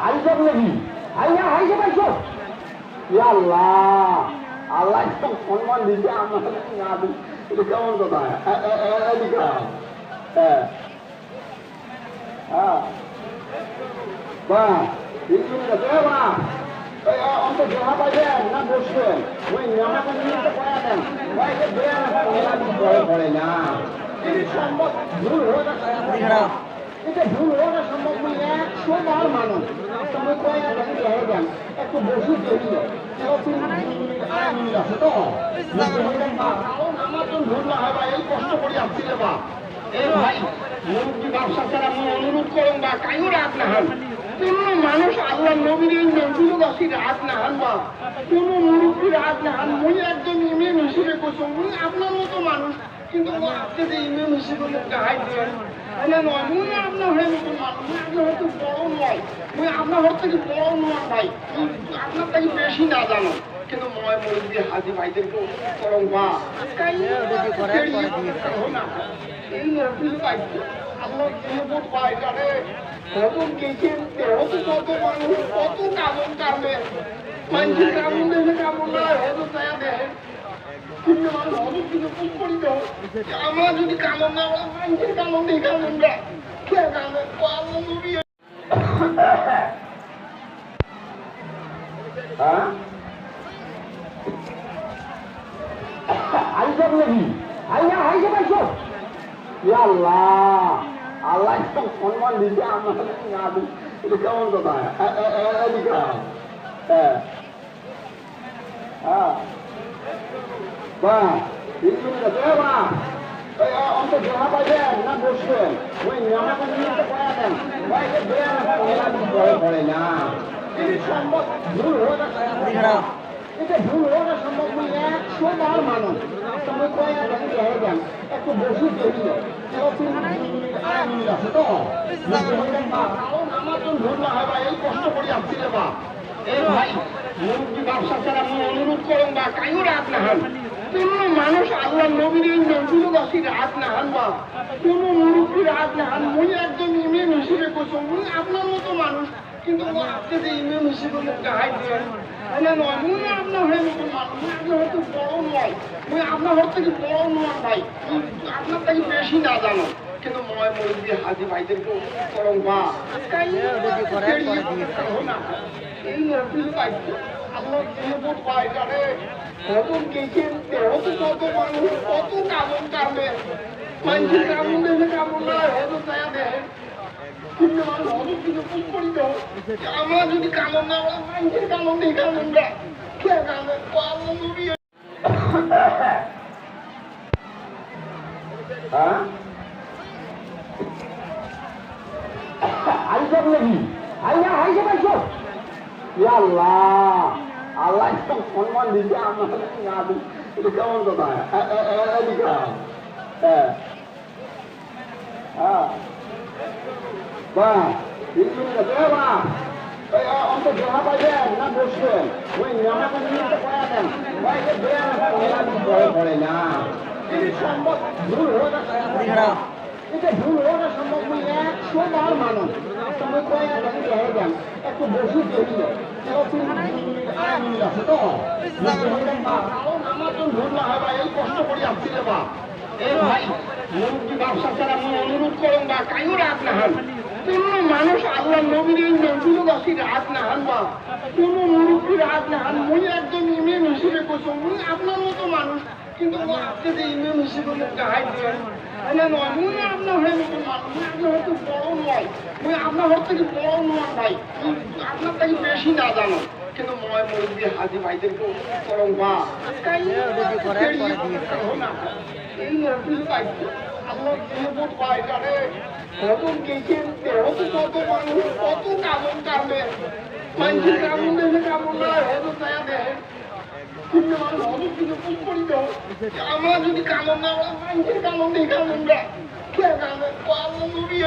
আইসব নাকি আইয়া হাইসে পাইছো আল্লাহ আল্লাহ সম্মান দিতে আমার না দিই এটা কেমন কথা এদিকে বাহ অন্তত জমা পাইবেন না বসবেন ওই নামাকে নিয়ে পড়া দেন পড়ে না সম্ভব ভুল এটা ভুল হওয়াটা সম্ভব নয় 100 বার মানুষ তুমি কয়েক হয়ে যান একটু বসে দেখলে আছে তো আমার তো ভুল না হয় এই কষ্ট করে আসছিল বা এই ভাই মুরব্বী ব্যবসা ছাড়া আমি অনুরোধ করেন বা কায়ু রাত না হন কোন মানুষ আল্লাহ নবীর এই নজরুল গাছি রাত না হন বা কোন মুরব্বী রাত না হন মুই একজন ইমাম হিসেবে করছো মুই আপনার মতো মানুষ কিন্তু আপনি যে ইমাম হিসেবে গাইড দেন নয় মুই আপনার হয়ে নতুন মানুষ আপনার হয়তো বড় নয় মুই আপনার হর থেকে বড় নয় ভাই আপনার থেকে বেশি না জানো কিন্তু ময় মুরব্বী হাজি ভাইদেরকে করং বা এই নজরুল গাইছে আল্লাহ বহুত পাই জানে নতুন গেছেন হয়তো কত মানুষ কত কামন কামে মানুষের কামন দেখে কামন নয় হয়তো তায়া দেখেন কিন্তু মানুষ অনেক কিছু পুষ করি তো আমরা যদি কামন না মানুষের কামন নেই কামন না কে কামন পাবো নবী আইসব নাকি আইয়া হাইসে পাইছো আল্লাহ আল্লাহ সম্মান দিতে আমার না দিই এটা কেমন কথা এদিকে অন্তত জমা পাইবেন না বসবেন ওই নামাকে নিয়ে পড়া দেন পড়ে না সম্ভব ভুল হওয়াটা এটা ভুল হওয়াটা সম্ভব নয় 100 বার মানুষ তুমি কয়েক হয়ে যান একটু বসে দেখলে আছে তো আমার তো ভুল না হয় এই কষ্ট করে আসছিল বা এই ভাই মুরব্বী ব্যবসা ছাড়া আমি অনুরোধ করেন বা কায়ু রাত না হন কোন মানুষ আল্লাহ নবীর এই নজরুল গাছি রাত না হন বা কোন মুরব্বী রাত না হন মুই একজন ইমাম হিসেবে করছো মুই আপনার মতো মানুষ কিন্তু আপনি যে ইমাম হিসেবে গাইড দেন নয় মুই আপনার হয়ে নতুন মানুষ আপনার হয়তো বড় নয় মুই আপনার হর থেকে বড় নয় ভাই আপনার থেকে বেশি না জানো কিন্তু ময় মুরব্বী হাজি ভাইদেরকে করং বা এই নজরুল গাইছে আল্লাহ বহুত পাই জানে নতুন গেছেন হয়তো কত মানুষ কত কামন কামে মানুষের কামন দেখে কামন নয় হয়তো তায়া দেখেন কিন্তু মানুষ অনেক কিছু পুষ করি তো আমরা যদি কামন না মানুষের কামন নেই কামন না কে কামন পাবো নবী আইসব নাকি আইয়া হাইসে পাইছো আল্লাহ আল্লাহ সম্মান দিতে আমার না দিই এটা কেমন কথা এদিকে অন্তত জমা পাইবেন না বসবেন ওই নামাকে নিয়ে পড়া দেন পড়ে না সম্ভব ভুল হওয়াটা এটা ভুল হওয়াটা সম্ভব নয় 100 বার মানুষ তুমি কয়েক হয়ে যান একটু বসে দেখলে আছে তো আমার তো ভুল না হয় এই কষ্ট করে আসছিল বা এই ভাই মুরব্বী ব্যবসা ছাড়া আমি অনুরোধ করেন বা কায়ু রাত না হন কোন মানুষ আল্লাহ নবীর এই নজরুল গাছি রাত না হন বা কোন মুরব্বী রাত না হন মুই একজন ইমাম হিসেবে করছো মুই আপনার মতো মানুষ কিন্তু আপনি যে ইমাম হিসেবে গাইড দেন নয় মুই আপনার হয়ে নতুন মানুষ আপনার হয়তো বড় নয় মুই আপনার হর থেকে বড় নয় ভাই আপনার থেকে বেশি না জানো কিন্তু ময় মুরব্বী হাজি ভাইদেরকে করং বা এই নজরুল গাইছে আল্লাহ বহুত পাই জানে নতুন গেছেন হয়তো কত মানুষ কত কামন কামে মানুষের কামন দেখে কামন নয় হয়তো তায়া দেখেন কিন্তু মানুষ অনেক কিছু পুষ করি তো আমরা যদি কামন না মানুষের কামন নেই কামন না কে কামন পাবো নবী